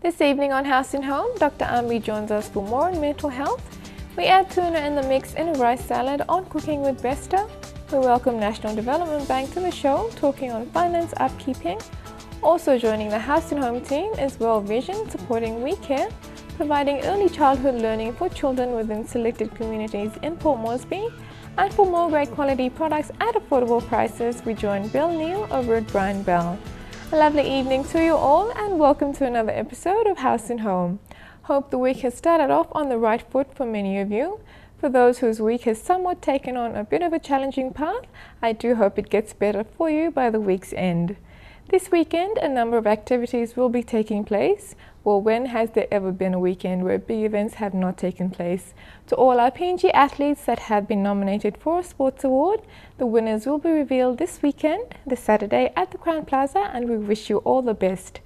This evening on House Home, Dr Ambi joins us for more on mental health. We add tuna in the mix in a rice salad on Cooking with Besta. We welcome National Development Bank to the show, talking on finance upkeeping. Also joining the House Home team is World Vision, supporting We Care, providing early childhood learning for children within selected communities in Port Moresby. And for more great quality products at affordable prices, we join Bill Neal over at Brian Bell. A lovely evening to you all and welcome to another episode of House and Home. Hope the week has started off on the right foot for many of you. For those whose week has somewhat taken on a bit of a challenging path, I do hope it gets better for you by the week's end. This weekend, a number of activities will be taking place. Well, when has there ever been a weekend where big events have not taken place? To all our PNG athletes that have been nominated for a sports award, the winners will be revealed this weekend, this Saturday at the Crown Plaza, and we wish you all the best.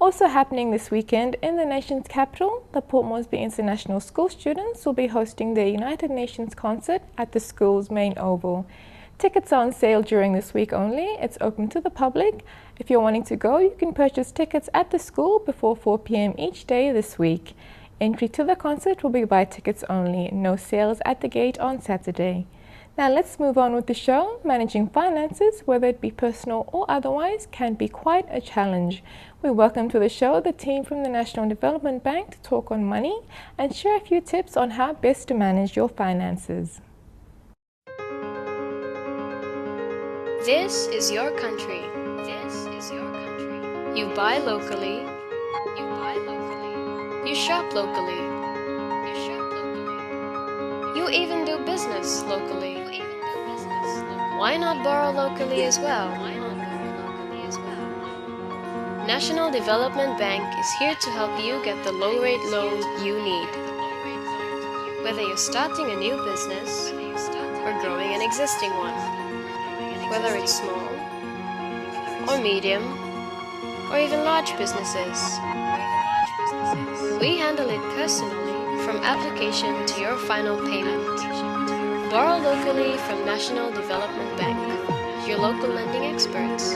Also happening this weekend in the nation's capital, the Port Moresby International School students will be hosting their United Nations concert at the school's main oval. Tickets are on sale during this week only. It's open to the public. If you're wanting to go, you can purchase tickets at the school before 4 p.m. each day this week. Entry to the concert will be by tickets only. No sales at the gate on Saturday. Now let's move on with the show. Managing finances, whether it be personal or otherwise, can be quite a challenge. We welcome to the show the team from the National Development Bank to talk on money and share a few tips on how best to manage your finances. This is your country. This is your country. You buy locally. You buy locally. You shop locally. You shop locally. You even do business locally. You even do business locally. Why not borrow locally as well? Why not borrow locally as well? National Development Bank is here to help you get the low-rate loan you need. Whether you're starting a new business or growing an existing one. Whether it's small, or medium, or even large businesses. We handle it personally from application to your final payment. Borrow locally from National Development Bank, your local lending experts,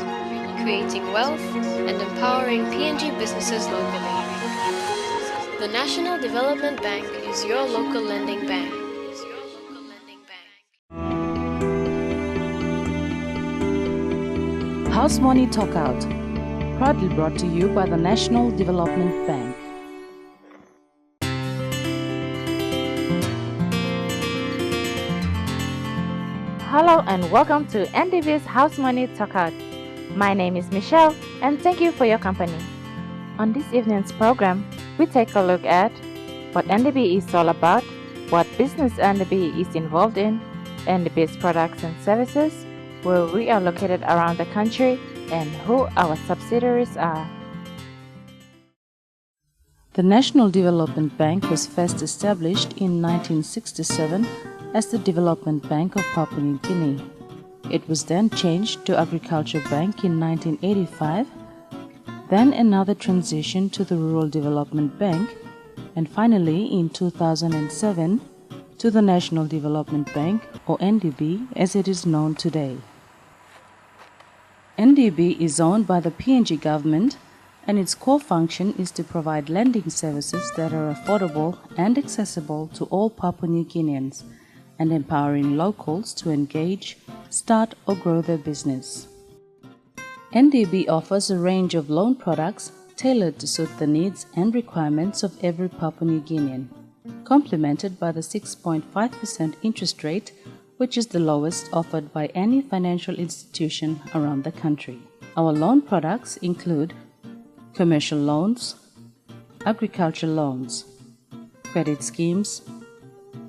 creating wealth and empowering PNG businesses locally. The National Development Bank is your local lending bank. House Money Talk Out, proudly brought to you by the National Development Bank. Hello and welcome to NDB's House Money Talk Out. My name is Michelle and thank you for your company. On this evening's program, we take a look at what NDB is all about, what business NDB is involved in, NDB's products and services, where we are located around the country, and who our subsidiaries are. The National Development Bank was first established in 1967 as the Development Bank of Papua New Guinea. It was then changed to Agriculture Bank in 1985, then another transition to the Rural Development Bank, and finally in 2007 to the National Development Bank, or NDB as it is known today. NDB is owned by the PNG government and its core function is to provide lending services that are affordable and accessible to all Papua New Guineans and empowering locals to engage, start or grow their business. NDB offers a range of loan products tailored to suit the needs and requirements of every Papua New Guinean, complemented by the 6.5% interest rate, which is the lowest offered by any financial institution around the country. Our loan products include commercial loans, agriculture loans, credit schemes,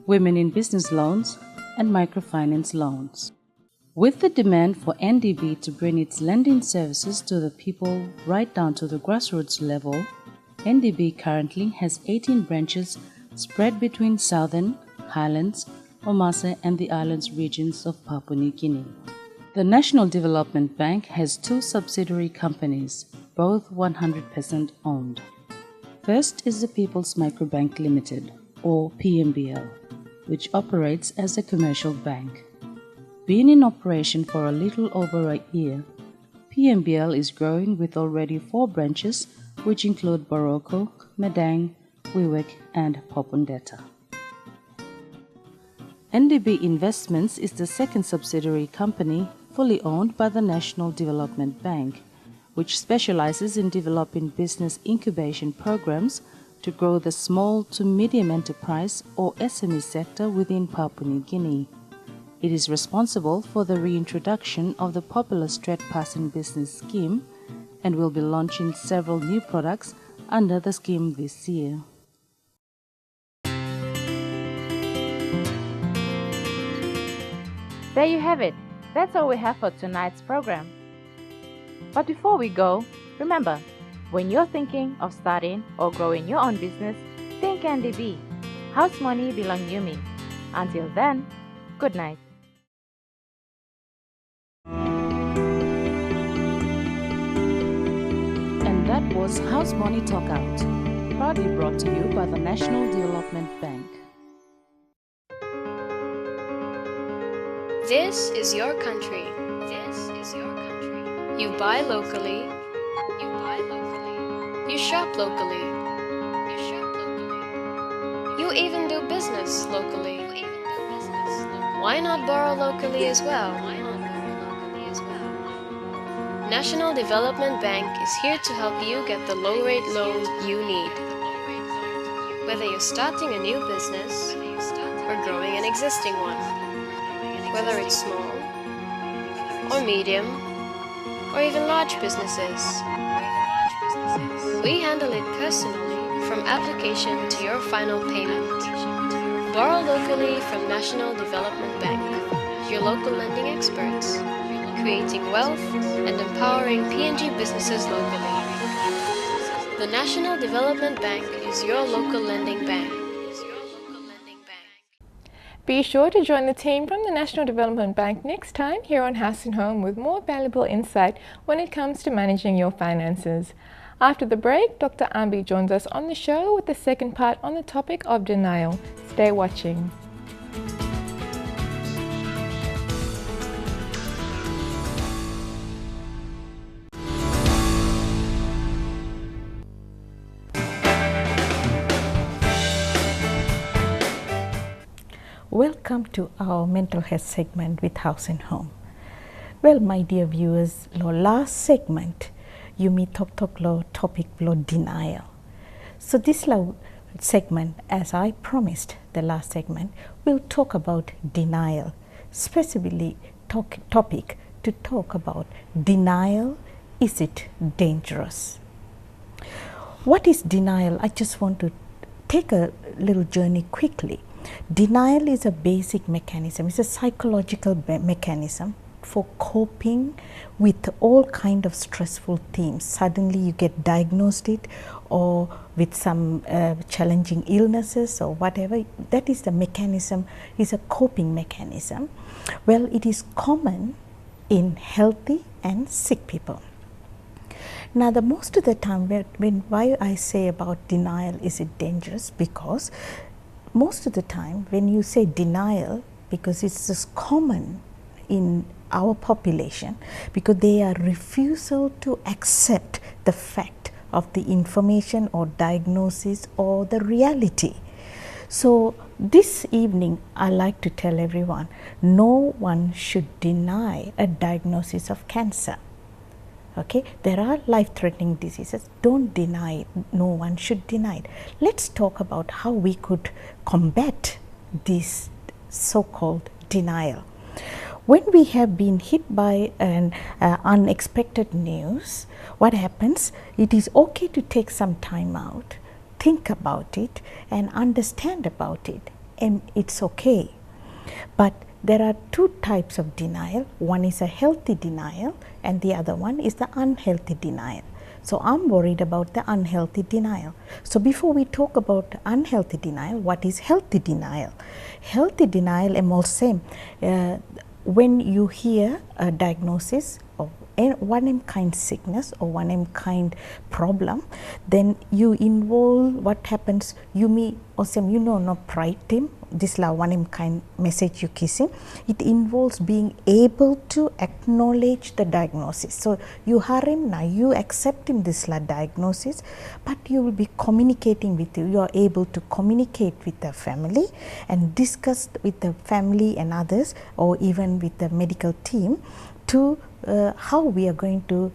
women in business loans, and microfinance loans. With the demand for NDB to bring its lending services to the people right down to the grassroots level, NDB currently has 18 branches spread between Southern, Highlands, Omase and the islands regions of Papua New Guinea. The National Development Bank has two subsidiary companies, both 100% owned. First is the People's Microbank Limited, or PMBL, which operates as a commercial bank. Being in operation for a little over a year, PMBL is growing with already 4 branches, which include Boroko, Madang, Wewak and Popondetta. NDB Investments is the second subsidiary company fully owned by the National Development Bank, which specializes in developing business incubation programs to grow the small to medium enterprise or SME sector within Papua New Guinea. It is responsible for the reintroduction of the popular Straight Passing Business Scheme and will be launching several new products under the scheme this year. There you have it. That's all we have for tonight's program. But before we go, remember, when you're thinking of starting or growing your own business, think NDB. House money belong Yumi. Until then, good night. And that was House Money Talk Out, proudly brought to you by the National Development Bank. This is your country. This is your country. You buy locally. You buy locally. You shop locally. You shop locally. You even do business locally. You even do business locally. Why not borrow locally as well? Why not borrow locally as well? National Development Bank is here to help you get the low-rate loan you need. Whether you're starting a new business or growing an existing one. Whether it's small, or medium, or even large businesses. We handle it personally from application to your final payment. Borrow locally from National Development Bank, your local lending experts, creating wealth and empowering PNG businesses locally. The National Development Bank is your local lending bank. Be sure to join the team from the National Development Bank next time here on Haus Home with more valuable insight when it comes to managing your finances. After the break, Dr Ambi joins us on the show with the second part on the topic of denial. Stay watching. Welcome to our mental health segment with Haus Home. Well, my dear viewers, lo last segment, you me talk lo topic lo denial. So this segment, as I promised the last segment, we'll talk about denial, specifically topic to talk about denial. Is it dangerous? What is denial? I just want to take a little journey quickly. Denial is a basic mechanism. It's a psychological mechanism for coping with all kind of stressful themes. Suddenly you get diagnosed it, or with some challenging illnesses or whatever. That is the mechanism, is a coping mechanism. Well, it is common in healthy and sick people. Now, the most of the time, why I say about denial, is it dangerous? Because most of the time when you say denial, because it's just common in our population, because they are refusal to accept the fact of the information or diagnosis or the reality. So this evening I like to tell everyone, no one should deny a diagnosis of cancer. Okay, there are life-threatening diseases. Don't deny it. No one should deny it. Let's talk about how we could combat this so-called denial. When we have been hit by an unexpected news, what happens? It is okay to take some time out, think about it, and understand about it, and it's okay. But there are two types of denial. One is a healthy denial and the other one is the unhealthy denial. So I'm worried about the unhealthy denial. So before we talk about unhealthy denial, what is healthy denial? Healthy denial, I'm all same. When you hear a diagnosis of one kind sickness or one kind problem, then you involve what happens, you may also no pride him, this la one kind message you kiss him. It involves being able to acknowledge the diagnosis. So you hire him now, you accept him this la diagnosis, but you will be communicating with you are able to communicate with the family and discuss with the family and others, or even with the medical team, to how we are going to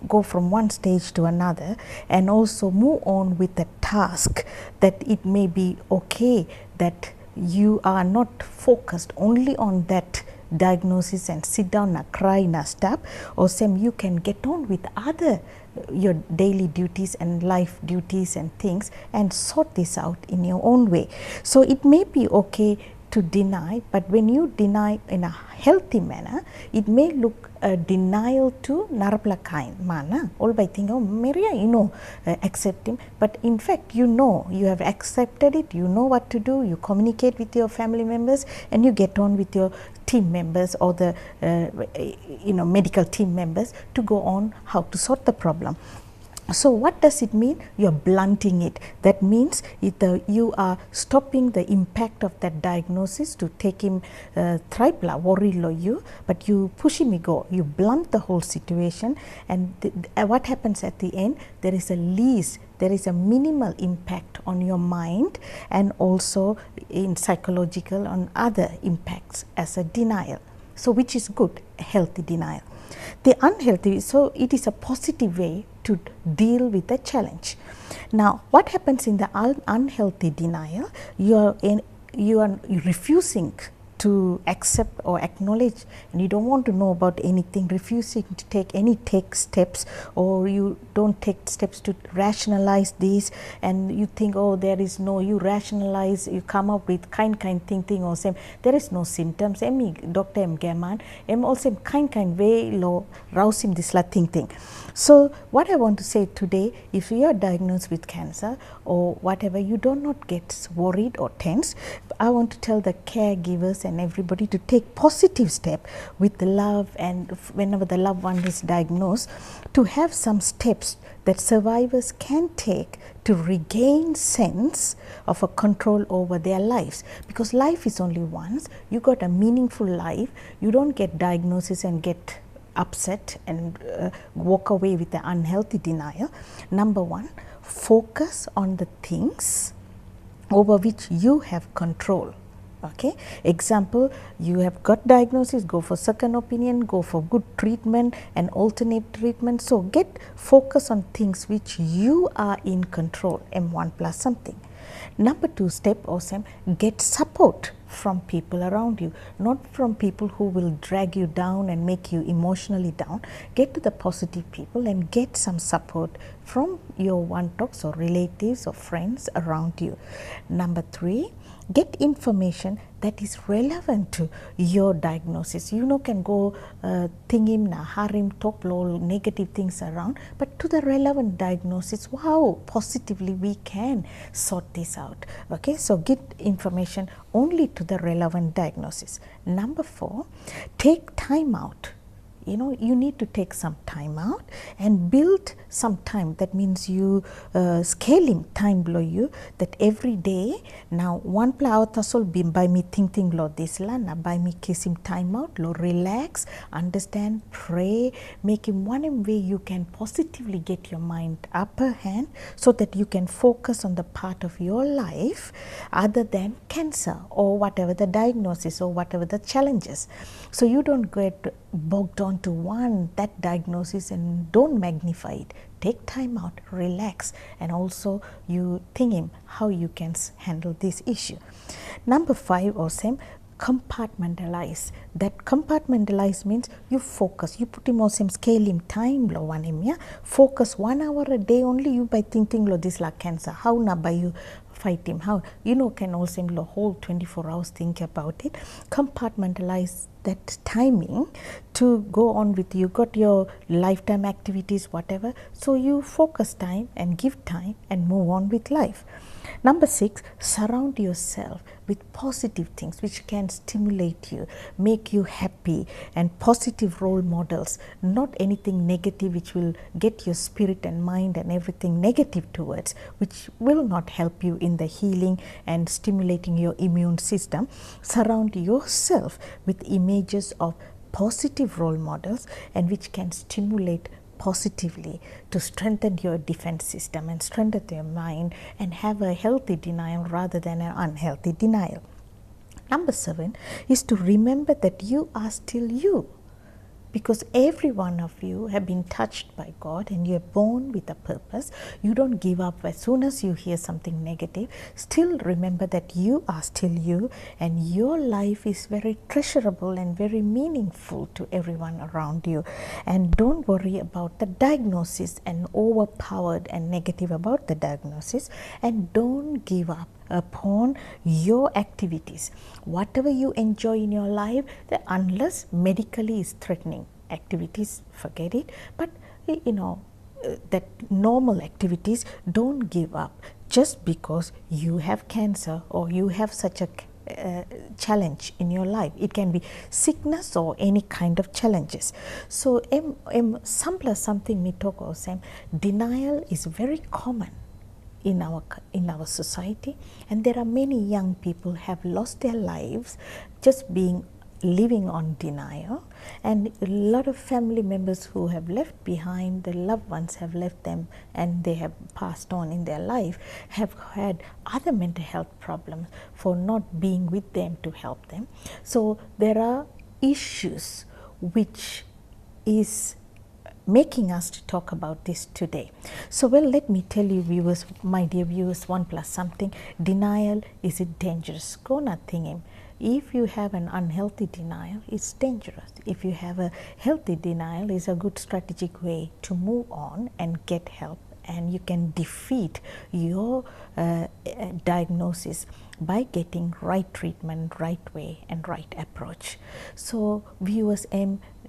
go from one stage to another, and also move on with the task, that it may be okay that you are not focused only on that diagnosis and sit down and cry and stuff, or same you can get on with other your daily duties and life duties and things and sort this out in your own way. So it may be okay to deny, but when you deny in a healthy manner, it may look a denial to narapla kind mana. All by thinking, oh Maria, accept him, but in fact you have accepted it, you know what to do, you communicate with your family members and you get on with your team members or the medical team members to go on how to sort the problem. So what does it mean? You are blunting it. That means you are stopping the impact of that diagnosis to take him tripla worry lo you, but you push him go. You blunt the whole situation, and what happens at the end? There is a minimal impact on your mind, and also in psychological on other impacts as a denial. So which is good, healthy denial. The unhealthy, so it is a positive way to deal with the challenge. Now what happens in the unhealthy denial? You are refusing to accept or acknowledge, and you don't want to know about anything, refusing to take steps, or you don't take steps to rationalize these, and you think, oh there is no, you rationalize, you come up with kind thing or same, there is no symptoms, Dr. M Gaman, also kind way lo rouse him this la thing. So what I want to say today, if you are diagnosed with cancer or whatever, you do not get worried or tense. I want to tell the caregivers and everybody to take positive step with the love, and whenever the loved one is diagnosed, to have some steps that survivors can take to regain sense of a control over their lives, because life is only once. You got a meaningful life. You don't get diagnosis and get upset and walk away with the unhealthy denial. Number one, focus on the things over which you have control. Okay, example, you have got diagnosis, go for second opinion, go for good treatment and alternate treatment. So get focus on things which you are in control, M1 plus something. Number two step, awesome, get support from people around you, not from people who will drag you down and make you emotionally down. Get to the positive people and get some support from your one-talks or relatives or friends around you. Number three, get information that is relevant to your diagnosis. Can go thingim na harim talk low negative things around, but to the relevant diagnosis, wow, positively we can sort this out. Okay, so get information only to the relevant diagnosis. Number four, take time out. You need to take some time out and build some time. That means you scaling time below you, that every day now one pla tasol bim by me think lo this la na by me kiss him time out lo relax, understand, pray, make him one way you can positively get your mind upper hand, so that you can focus on the part of your life other than cancer or whatever the diagnosis or whatever the challenges. So you don't get bogged down to that diagnosis and don't magnify it. Take time out, relax, and also you think him how you can handle this issue. Number five, or same, compartmentalize. That compartmentalize means you focus, you put him on some scale him time lo one him, yeah, focus 1 hour a day only you by thinking lo this la cancer, how na by you fight him, how can also the whole 24 hours think about it. Compartmentalize that timing to go on with, you got your lifetime activities, whatever, so you focus time and give time and move on with life. Number 6, surround yourself with positive things which can stimulate you, make you happy, and positive role models, not anything negative which will get your spirit and mind and everything negative towards, which will not help you in the healing and stimulating your immune system. Surround yourself with images of positive role models and which can stimulate positively to strengthen your defense system and strengthen your mind and have a healthy denial rather than an unhealthy denial. Number 7 is to remember that you are still you, because every one of you have been touched by God and you are born with a purpose. You don't give up as soon as you hear something negative. Still remember that you are still you, and your life is very treasurable and very meaningful to everyone around you. And don't worry about the diagnosis and overpowered and negative about the diagnosis, and don't give up upon your activities. Whatever you enjoy in your life, unless medically is threatening activities, forget it. But that normal activities, don't give up just because you have cancer or you have such a challenge in your life. It can be sickness or any kind of challenges. So something me talk or same denial is very common in our society, and there are many young people have lost their lives just living on denial, and a lot of family members who have left behind, the loved ones have left them and they have passed on in their life, have had other mental health problems for not being with them to help them. So there are issues which is making us to talk about this today. So let me tell you viewers, my dear viewers, 1 plus something, denial is it dangerous? Go nothing him. If you have an unhealthy denial, it's dangerous. If you have a healthy denial, it's a good strategic way to move on and get help, and you can defeat your diagnosis by getting right treatment, right way and right approach. So viewers,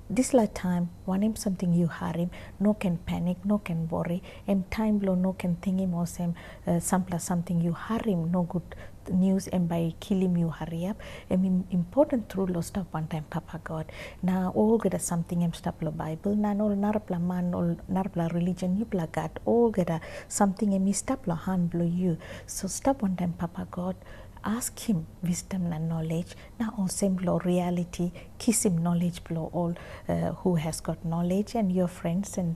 this time one something you harim, no can panic, no can worry, time blow no can think him or something you harim, no good news by kill him you hurry up. Important through lo stop one time Papa God. Na all get something stop lo Bible, na all narapla man all narapla religion you plagat, all get something stop lo hand blow you. So stop one time Papa God. Ask him wisdom and knowledge. Now all same blow reality, kiss him knowledge blow all who has got knowledge, and your friends and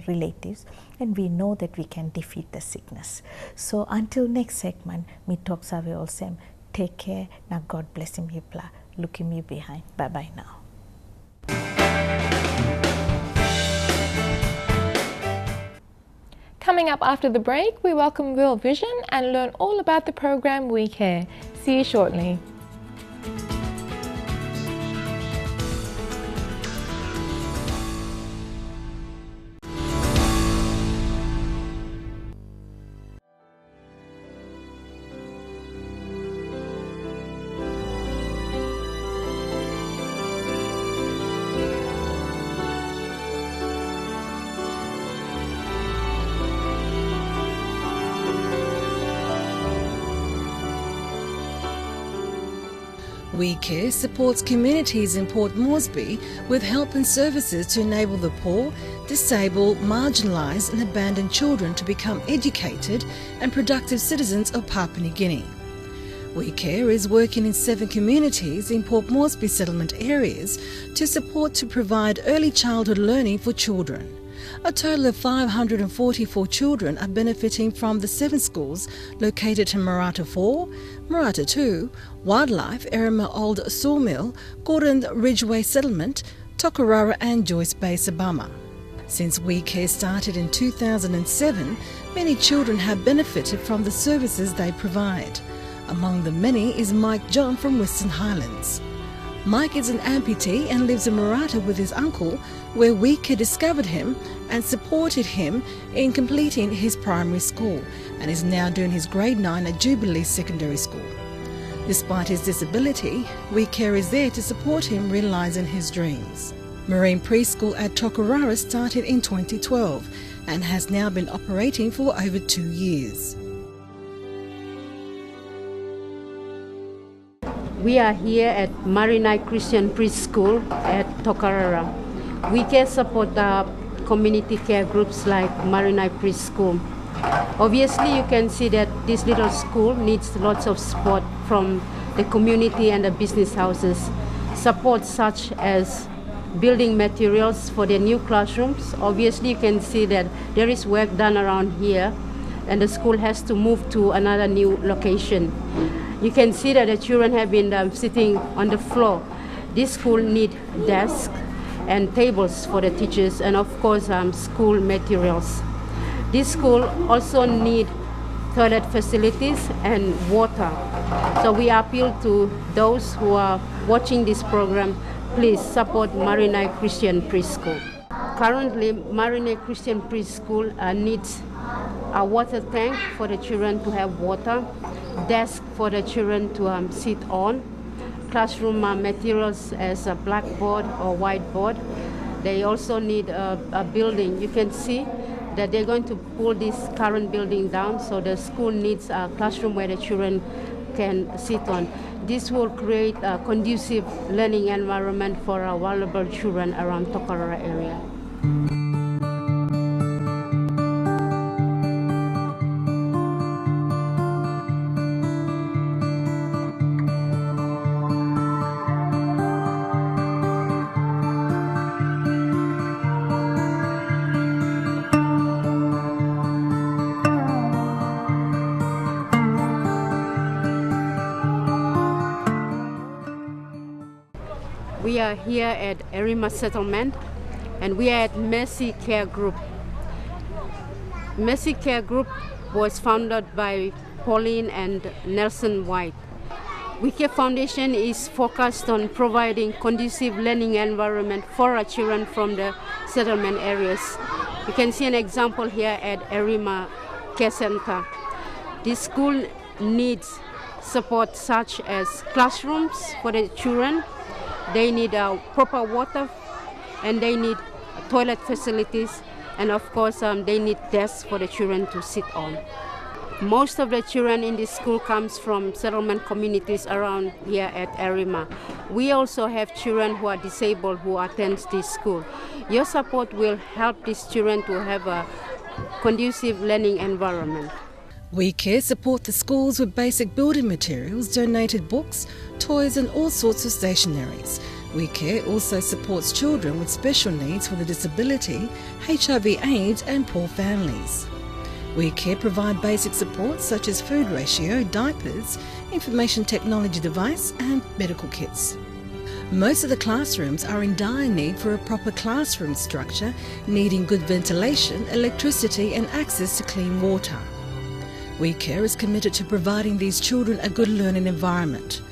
relatives, and we know that we can defeat the sickness. So until next segment, me talks away all same. Take care. Now God bless him you pla. Look him you behind. Bye bye now. Coming up after the break, we welcome World Vision and learn all about the program We Care. See you shortly. We Care supports communities in Port Moresby with help and services to enable the poor, disabled, marginalised and abandoned children to become educated and productive citizens of Papua New Guinea. We Care is working in 7 communities in Port Moresby settlement areas to provide early childhood learning for children. A total of 544 children are benefiting from the 7 schools located in Marata 4, Marata 2, Wildlife, Erima Old Sawmill, Gordon Ridgeway Settlement, Tokarara and Joyce Bay, Sabama. Since We Care started in 2007, many children have benefited from the services they provide. Among the many is Mike John from Western Highlands. Mike is an amputee and lives in Marata with his uncle, where We Care discovered him and supported him in completing his primary school and is now doing his grade 9 at Jubilee Secondary School. Despite his disability, We Care is there to support him realising his dreams. Marine Preschool at Tokarara started in 2012 and has now been operating for over 2 years. We are here at Marinai Christian Preschool at Tokarara. We can support the community care groups like Marinai Preschool. Obviously, you can see that this little school needs lots of support from the community and the business houses. Support such as building materials for the new classrooms. Obviously, you can see that there is work done around here and the school has to move to another new location. You can see that the children have been sitting on the floor. This school needs desks and tables for the teachers and of course school materials. This school also needs toilet facilities and water. So we appeal to those who are watching this program, please support Marinai Christian Preschool. Currently, Marinai Christian Preschool needs a water tank for the children to have water, desk for the children to sit on, classroom materials as a blackboard or whiteboard. They also need a building. You can see that they're going to pull this current building down, so the school needs a classroom where the children can sit on. This will create a conducive learning environment for our vulnerable children around Tokarara area. We are here at Erima Settlement and we are at Mercy Care Group. Mercy Care Group was founded by Pauline and Nelson White. We Care Foundation is focused on providing conducive learning environment for our children from the settlement areas. You can see an example here at Erima Care Center. This school needs support such as classrooms for the children. They need proper water and they need toilet facilities and of course they need desks for the children to sit on. Most of the children in this school comes from settlement communities around here at Erima. We also have children who are disabled who attend this school. Your support will help these children to have a conducive learning environment. We Care support the schools with basic building materials, donated books, toys and all sorts of stationaries. We Care also supports children with special needs with a disability, HIV/AIDS and poor families. We Care provide basic support such as food ratio, diapers, information technology device and medical kits. Most of the classrooms are in dire need for a proper classroom structure, needing good ventilation, electricity and access to clean water. We Care is committed to providing these children a good learning environment.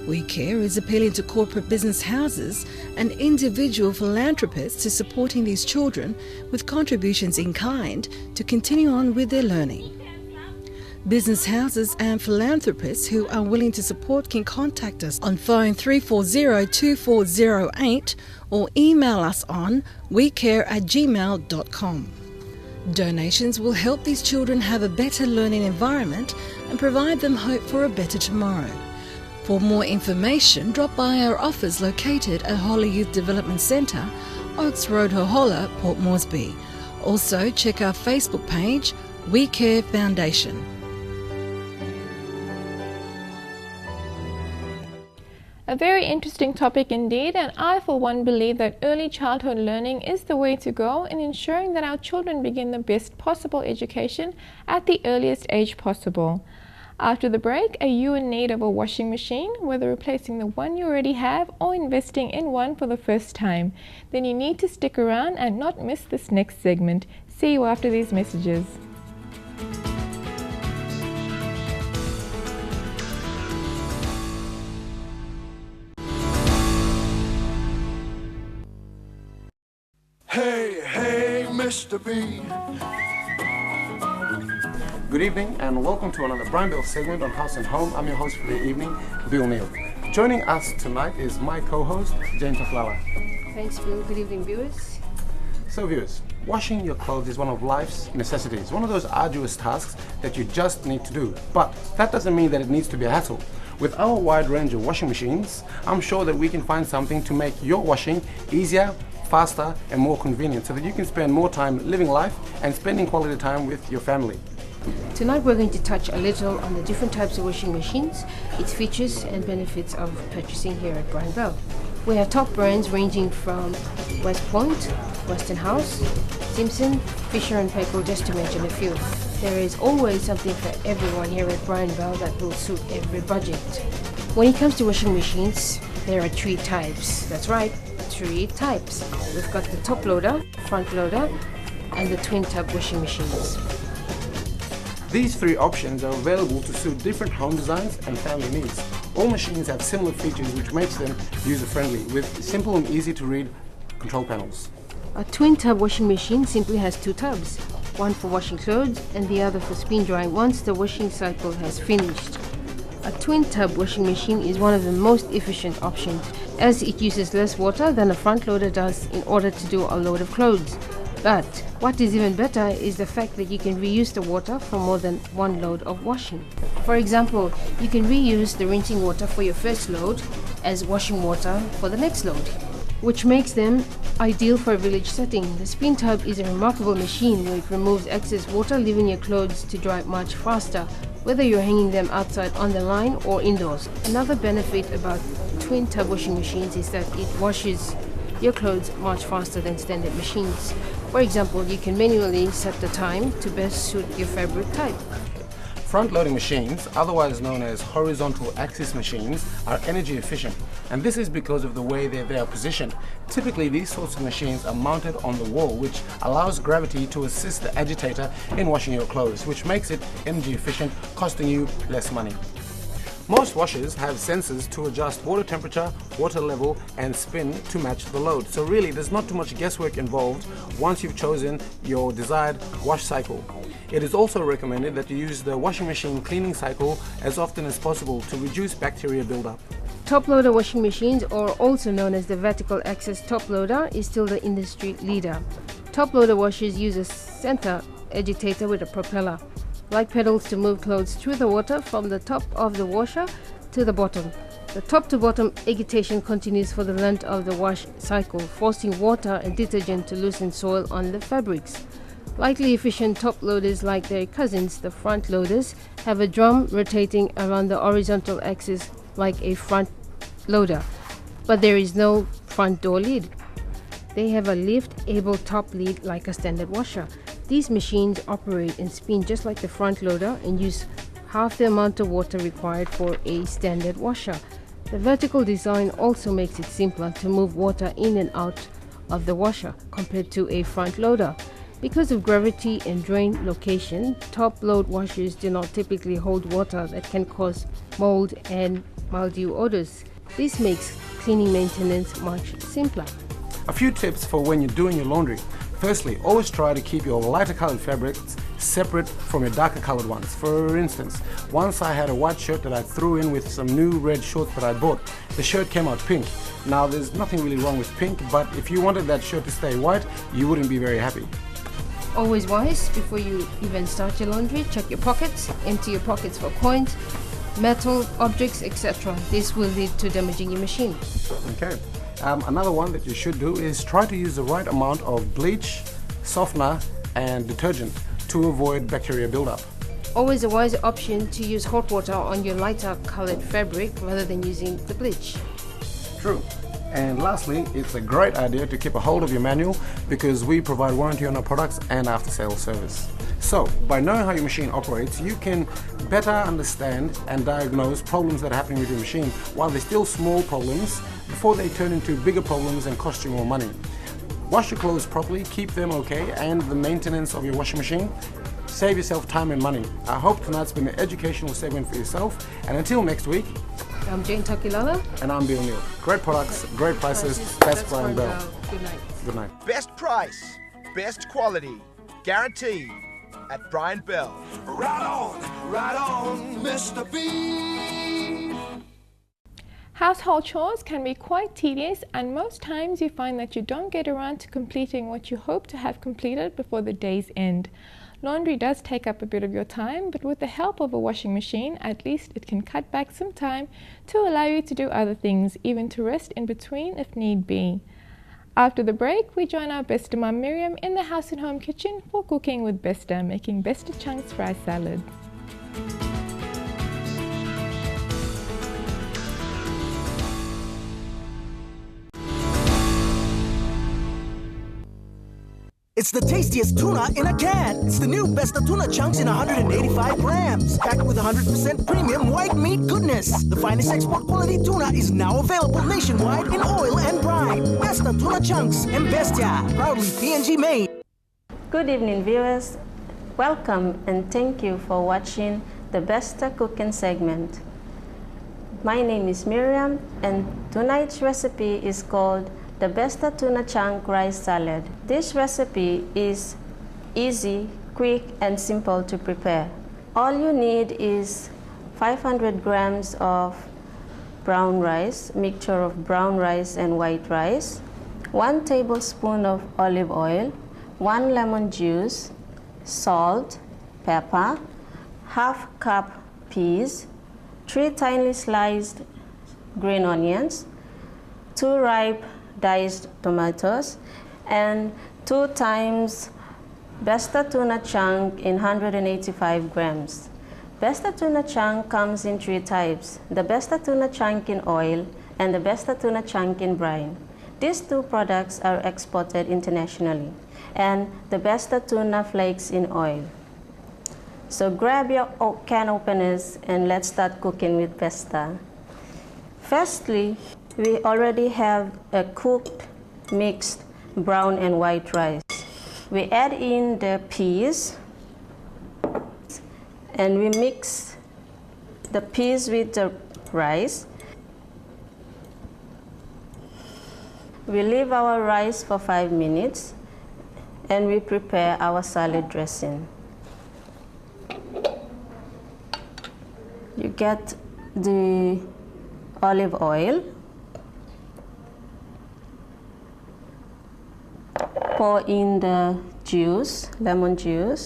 We Care is appealing to corporate business houses and individual philanthropists to supporting these children with contributions in kind to continue on with their learning. Business houses and philanthropists who are willing to support can contact us on phone 340-2408 or email us on wecare@gmail.com. Donations will help these children have a better learning environment and provide them hope for a better tomorrow. For more information, drop by our office located at Holy Youth Development Centre, Oaks Road, Hohola, Port Moresby. Also, check our Facebook page, We Care Foundation. A very interesting topic indeed, and I for one believe that early childhood learning is the way to go in ensuring that our children begin the best possible education at the earliest age possible. After the break, are you in need of a washing machine, whether replacing the one you already have or investing in one for the first time? Then you need to stick around and not miss this next segment. See you after these messages. Hey, hey, Mr. B. Good evening and welcome to another Brian Bill segment on House and Home. I'm your host for the evening, Bill Neal. Joining us tonight is my co-host, Jane Taflala. Thanks, Bill. Good evening, viewers. So viewers, washing your clothes is one of life's necessities, one of those arduous tasks that you just need to do. But that doesn't mean that it needs to be a hassle. With our wide range of washing machines, I'm sure that we can find something to make your washing easier, faster and more convenient so that you can spend more time living life and spending quality time with your family. Tonight we're going to touch a little on the different types of washing machines, its features and benefits of purchasing here at Brian Bell. We have top brands ranging from West Point, Westinghouse, Simpson, Fisher & Paykel, just to mention a few. There is always something for everyone here at Brian Bell that will suit every budget. When it comes to washing machines, there are 3 types. That's right, 3 types. We've got the top loader, front loader, and the twin tub washing machines. These 3 options are available to suit different home designs and family needs. All machines have similar features which makes them user-friendly with simple and easy to read control panels. A twin tub washing machine simply has 2 tubs, one for washing clothes and the other for spin drying once the washing cycle has finished. A twin tub washing machine is one of the most efficient options as it uses less water than a front loader does in order to do a load of clothes. But what is even better is the fact that you can reuse the water for more than one load of washing. For example, you can reuse the rinsing water for your first load as washing water for the next load, which makes them ideal for a village setting. The spin tub is a remarkable machine where it removes excess water, leaving your clothes to dry much faster, whether you're hanging them outside on the line or indoors. Another benefit about twin tub washing machines is that it washes your clothes much faster than standard machines. For example, you can manually set the time to best suit your fabric type. Front-loading machines, otherwise known as horizontal axis machines, are energy efficient, and this is because of the way they are positioned. Typically, these sorts of machines are mounted on the wall, which allows gravity to assist the agitator in washing your clothes, which makes it energy efficient, costing you less money. Most washers have sensors to adjust water temperature, water level and spin to match the load. So really there's not too much guesswork involved once you've chosen your desired wash cycle. It is also recommended that you use the washing machine cleaning cycle as often as possible to reduce bacteria buildup. Top loader washing machines, or also known as the vertical axis top loader, is still the industry leader. Top loader washers use a center agitator with a propeller, like pedals to move clothes through the water from the top of the washer to the bottom. The top to bottom agitation continues for the length of the wash cycle, forcing water and detergent to loosen soil on the fabrics. Likely efficient top loaders like their cousins, the front loaders, have a drum rotating around the horizontal axis like a front loader, but there is no front door lid. They have a lift-able top lid like a standard washer. These machines operate and spin just like the front loader and use half the amount of water required for a standard washer. The vertical design also makes it simpler to move water in and out of the washer compared to a front loader. Because of gravity and drain location, top load washers do not typically hold water that can cause mold and mildew odors. This makes cleaning maintenance much simpler. A few tips for when you're doing your laundry. Firstly, always try to keep your lighter colored fabrics separate from your darker colored ones. For instance, once I had a white shirt that I threw in with some new red shorts that I bought. The shirt came out pink. Now there's nothing really wrong with pink, but if you wanted that shirt to stay white, you wouldn't be very happy. Always wise, before you even start your laundry, check your pockets, empty your pockets for coins, metal, objects, etc. This will lead to damaging your machine. Okay. Another one that you should do is try to use the right amount of bleach, softener and detergent to avoid bacteria buildup. Always a wise option to use hot water on your lighter colored fabric rather than using the bleach. True. And lastly, it's a great idea to keep a hold of your manual because we provide warranty on our products and after-sales service. So, by knowing how your machine operates, you can better understand and diagnose problems that are happening with your machine while they're still small problems before they turn into bigger problems and cost you more money. Wash your clothes properly, keep them okay, and the maintenance of your washing machine. Save yourself time and money. I hope tonight's been an educational segment for yourself, and until next week, I'm Jane Takilala. And I'm Bill Neal. Great products, great prices, best Brian Bell. Good night. Good night. Best price, best quality, guaranteed at Brian Bell. Right on, Mr. B. Household chores can be quite tedious, and most times you find that you don't get around to completing what you hope to have completed before the day's end. Laundry does take up a bit of your time, but with the help of a washing machine, at least it can cut back some time to allow you to do other things, even to rest in between if need be. After the break, we join our Besta mum Miriam in the House and Home kitchen for cooking with Besta, making Besta chunks rice salad. It's the tastiest tuna in a can. It's the new Besta tuna chunks in 185 grams, packed with 100% premium white meat goodness. The finest export quality tuna is now available nationwide in oil and brine. Besta tuna chunks and Besta, proudly PNG made. Good evening, viewers. Welcome and thank you for watching the Besta cooking segment. My name is Miriam, and tonight's recipe is called the Besta tuna chunk rice salad. This recipe is easy, quick, and simple to prepare. All you need is 500 grams of brown rice, mixture of brown rice and white rice, 1 tablespoon of olive oil, 1 lemon juice, salt, pepper, half cup peas, 3 thinly sliced green onions, 2 ripe diced tomatoes, and 2 times Besta tuna chunk in 185 grams. Besta tuna chunk comes in 3 types, the Besta tuna chunk in oil and the Besta tuna chunk in brine. These 2 products are exported internationally, and the Besta tuna flakes in oil. So grab your can openers and let's start cooking with Besta. Firstly, we already have a cooked, mixed brown and white rice. We add in the peas and we mix the peas with the rice. We leave our rice for 5 minutes and we prepare our salad dressing. You get the olive oil, pour in the juice, lemon juice,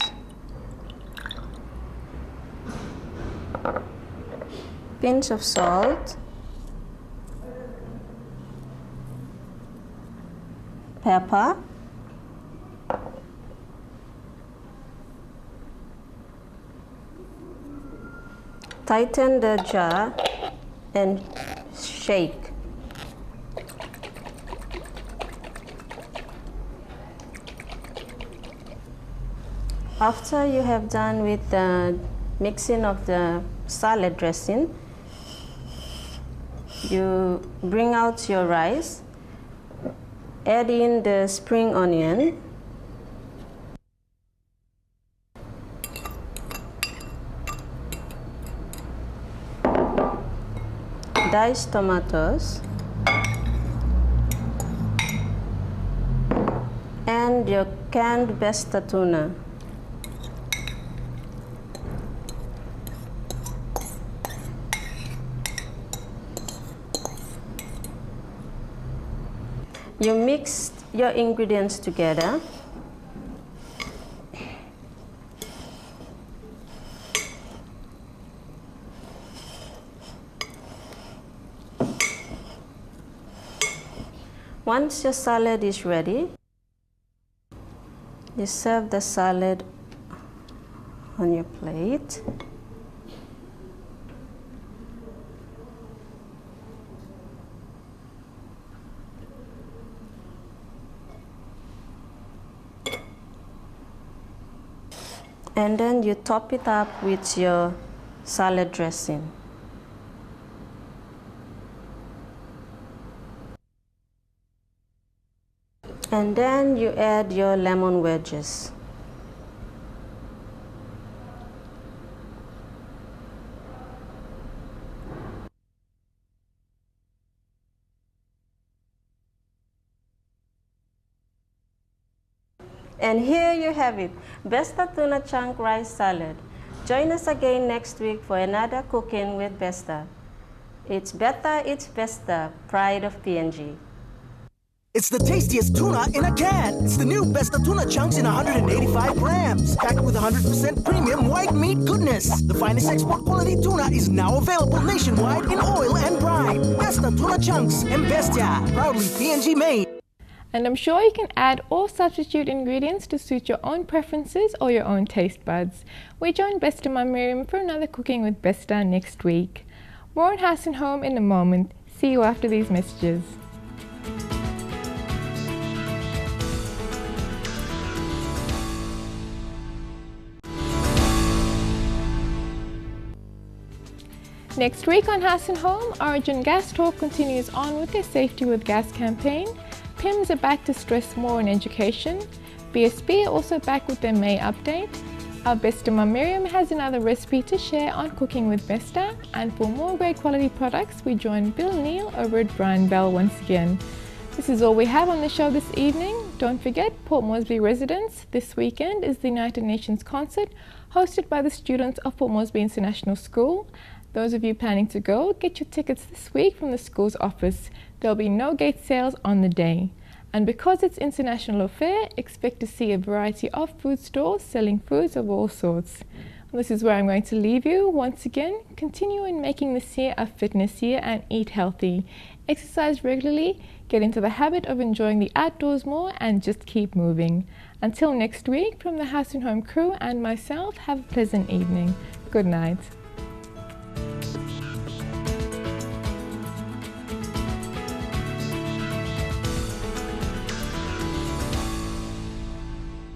pinch of salt, pepper, tighten the jar and shake. After you have done with the mixing of the salad dressing, you bring out your rice, add in the spring onion, diced tomatoes, and your canned Besta tuna. You mix your ingredients together. Once your salad is ready, you serve the salad on your plate. And then you top it up with your salad dressing. And then you add your lemon wedges. And here you have it, Besta tuna chunk rice salad. Join us again next week for another cooking with Besta. It's better, it's Besta, pride of PNG. It's the tastiest tuna in a can. It's the new Besta tuna chunks in 185 grams. Packed with 100% premium white meat goodness. The finest export quality tuna is now available nationwide in oil and brine. Besta tuna chunks and Besta, proudly PNG made. And I'm sure you can add or substitute ingredients to suit your own preferences or your own taste buds. We join Besta Mum Miriam for another Cooking with Besta next week. More on House and Home in a moment. See you after these messages. Next week on House and Home, Origin Gas Talk continues on with their Safety with Gas campaign. PIMS are back to stress more in education. BSB are also back with their May update. Our Besta Mum Miriam has another recipe to share on Cooking with Besta. And for more great quality products, we join Bill Neal over at Brian Bell once again. This is all we have on the show this evening. Don't forget, Port Moresby residents, this weekend is the United Nations concert hosted by the students of Port Moresby International School. Those of you planning to go, get your tickets this week from the school's office. There'll be no gate sales on the day. And because it's international affair, expect to see a variety of food stores selling foods of all sorts. And this is where I'm going to leave you. Once again, continue in making this year a fitness year and eat healthy. Exercise regularly, get into the habit of enjoying the outdoors more, and just keep moving. Until next week, from the House and Home crew and myself, have a pleasant evening. Good night.